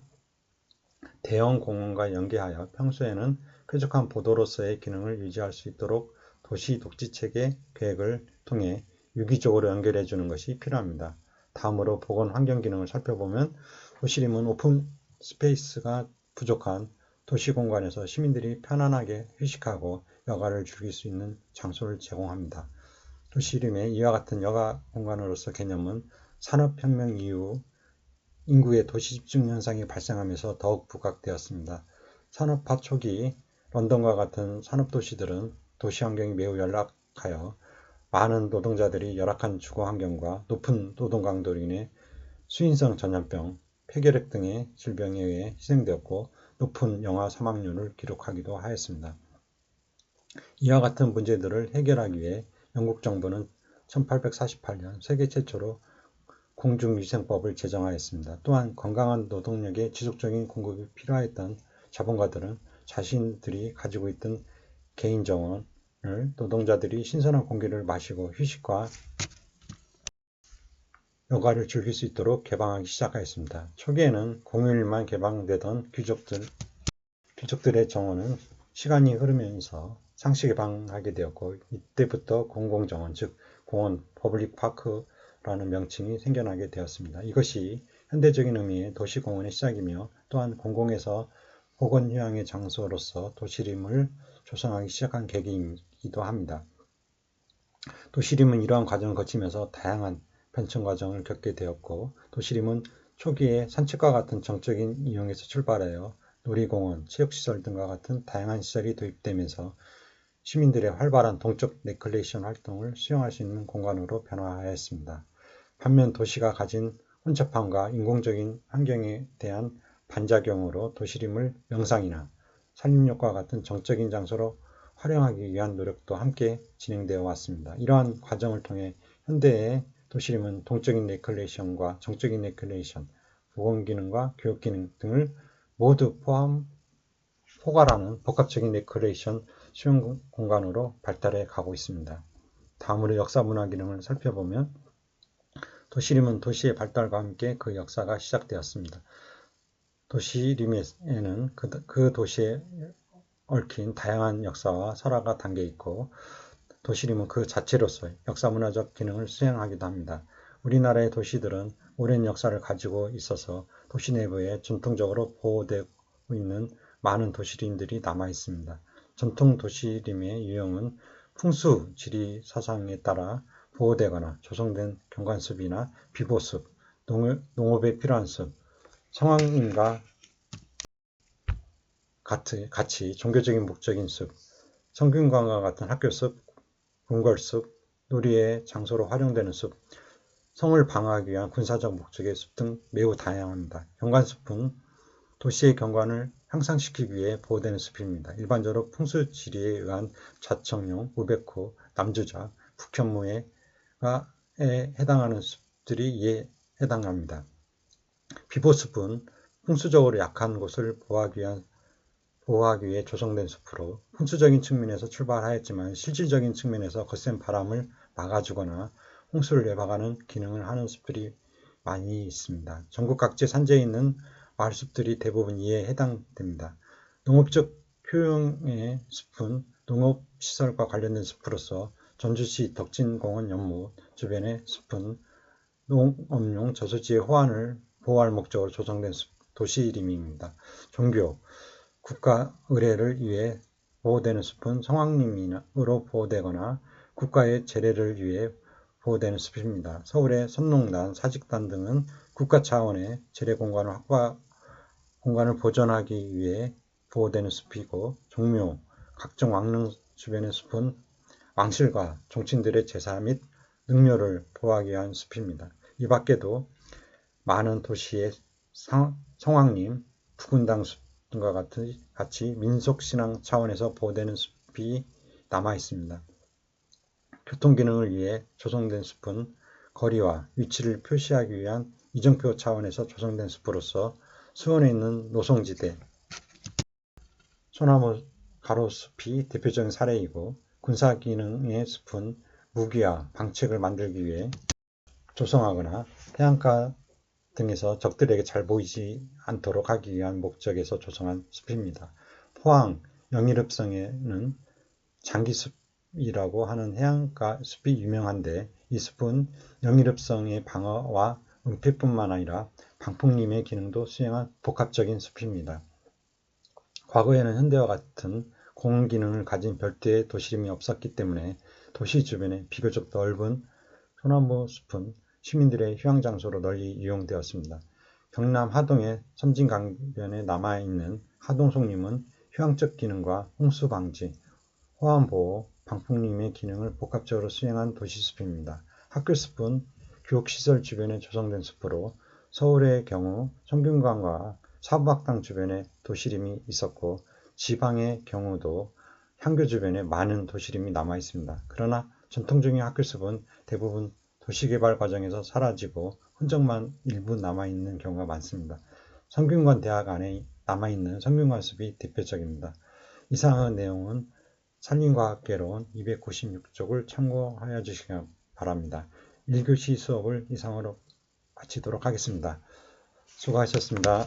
대형 공원과 연계하여 평소에는 쾌적한 보도로서의 기능을 유지할 수 있도록 도시 녹지체계 계획을 통해 유기적으로 연결해 주는 것이 필요합니다. 다음으로 보건 환경 기능을 살펴보면 도시림은 오픈 스페이스가 부족한 도시 공간에서 시민들이 편안하게 휴식하고 여가를 즐길 수 있는 장소를 제공합니다. 도시림의 이와 같은 여가 공간으로서 개념은 산업혁명 이후 인구의 도시 집중 현상이 발생하면서 더욱 부각되었습니다. 산업화 초기 런던과 같은 산업도시들은 도시 환경이 매우 열악하여 많은 노동자들이 열악한 주거 환경과 높은 노동 강도로 인해 수인성 전염병, 폐결핵 등의 질병에 의해 희생되었고 높은 영아 사망률을 기록하기도 하였습니다. 이와 같은 문제들을 해결하기 위해 영국 정부는 1848년 세계 최초로 공중위생법을 제정하였습니다. 또한 건강한 노동력의 지속적인 공급이 필요했던 자본가들은 자신들이 가지고 있던 개인 정원을 노동자들이 신선한 공기를 마시고 휴식과 여가를 즐길 수 있도록 개방하기 시작하였습니다. 초기에는 공휴일만 개방되던 귀족들의 정원은 시간이 흐르면서 상시 개방하게 되었고 이때부터 공공정원 즉 공원 퍼블릭 파크라는 명칭이 생겨나게 되었습니다. 이것이 현대적인 의미의 도시공원의 시작이며 또한 공공에서 보건휴양의 장소로서 도시림을 조성하기 시작한 계기이기도 합니다. 도시림은 이러한 과정을 거치면서 다양한 변천 과정을 겪게 되었고 도시림은 초기에 산책과 같은 정적인 이용에서 출발하여 놀이공원, 체육시설 등과 같은 다양한 시설이 도입되면서 시민들의 활발한 동적 레크레이션 활동을 수용할 수 있는 공간으로 변화하였습니다. 반면 도시가 가진 혼잡함과 인공적인 환경에 대한 반작용으로 도시림을 명상이나 산림욕과 같은 정적인 장소로 활용하기 위한 노력도 함께 진행되어 왔습니다. 이러한 과정을 통해 현대의 도시림은 동적인 레크레이션과 정적인 레크레이션, 보건기능과 교육기능 등을 모두 포괄하는 복합적인 레크레이션 쉬운 공간으로 발달해 가고 있습니다. 다음으로 역사 문화 기능을 살펴보면 도시림은 도시의 발달과 함께 그 역사가 시작되었습니다. 도시림에는 그 도시에 얽힌 다양한 역사와 설화가 담겨 있고 도시림은 그 자체로서 역사문화적 기능을 수행하기도 합니다. 우리나라의 도시들은 오랜 역사를 가지고 있어서 도시 내부에 전통적으로 보호되고 있는 많은 도시림들이 남아 있습니다. 전통 도시림의 유형은 풍수 지리 사상에 따라 보호되거나 조성된 경관숲이나 비보숲, 농업에 필요한 숲, 성황림과 같이 종교적인 목적인 숲, 성균관과 같은 학교숲, 궁궐숲, 놀이의 장소로 활용되는 숲, 성을 방어하기 위한 군사적 목적의 숲 등 매우 다양합니다. 경관숲은 도시의 경관을 향상시키기 위해 보호되는 숲입니다. 일반적으로 풍수지리에 의한 자청용, 우백호, 남주작, 북현무에 해당하는 숲들이 이에 해당합니다. 비보숲은 풍수적으로 약한 곳을 보호하기 위해 조성된 숲으로 풍수적인 측면에서 출발하였지만 실질적인 측면에서 거센 바람을 막아주거나 홍수를 예방하는 기능을 하는 숲들이 많이 있습니다. 전국 각지 산지에 있는 마을숲들이 대부분 이에 해당됩니다. 농업적 효용의 숲은 농업시설과 관련된 숲으로서 전주시 덕진공원 연못 주변의 숲은 농업용 저수지의 호환을 보호할 목적으로 조성된 도시림입니다. 종교, 국가 의례를 위해 보호되는 숲은 성황림으로 보호되거나 국가의 제례를 위해 보호되는 숲입니다. 서울의 선농단, 사직단 등은 국가 차원의 제례 공간을 보존하기 위해 보호되는 숲이고 종묘, 각종 왕릉 주변의 숲은 왕실과 종친들의 제사 및 능묘를 보호하기 위한 숲입니다. 이 밖에도 많은 도시의 성황림, 부군당 숲과 같이 민속신앙 차원에서 보호되는 숲이 남아 있습니다. 교통기능을 위해 조성된 숲은 거리와 위치를 표시하기 위한 이정표 차원에서 조성된 숲으로서 수원에 있는 노송지대, 소나무 가로숲이 대표적인 사례이고 군사기능의 숲은 무기와 방책을 만들기 위해 조성하거나 해안가 등에서 적들에게 잘 보이지 않도록 하기 위한 목적에서 조성한 숲입니다. 포항 영일읍성에는 장기숲이라고 하는 해안가 숲이 유명한데 이 숲은 영일읍성의 방어와 은폐뿐만 아니라 방풍림의 기능도 수행한 복합적인 숲입니다. 과거에는 현대와 같은 공기능을 가진 별도의 도시림이 없었기 때문에 도시 주변에 비교적 넓은 소나무 숲은 시민들의 휴양장소로 널리 이용되었습니다. 경남 하동의 섬진강변에 남아있는 하동송림은 휴양적 기능과 홍수 방지, 호암보호, 방풍림의 기능을 복합적으로 수행한 도시숲입니다. 학교숲은 교육시설 주변에 조성된 숲으로 서울의 경우 성균관과 사부학당 주변에 도시림이 있었고 지방의 경우도 향교 주변에 많은 도시림이 남아 있습니다. 그러나 전통적인 학교숲은 대부분 도시개발 과정에서 사라지고 흔적만 일부 남아있는 경우가 많습니다. 성균관 대학 안에 남아있는 성균관숲이 대표적입니다. 이상의 내용은 산림과학개론 296쪽을 참고하여 주시기 바랍니다. 1교시 수업을 이상으로 마치도록 하겠습니다. 수고하셨습니다.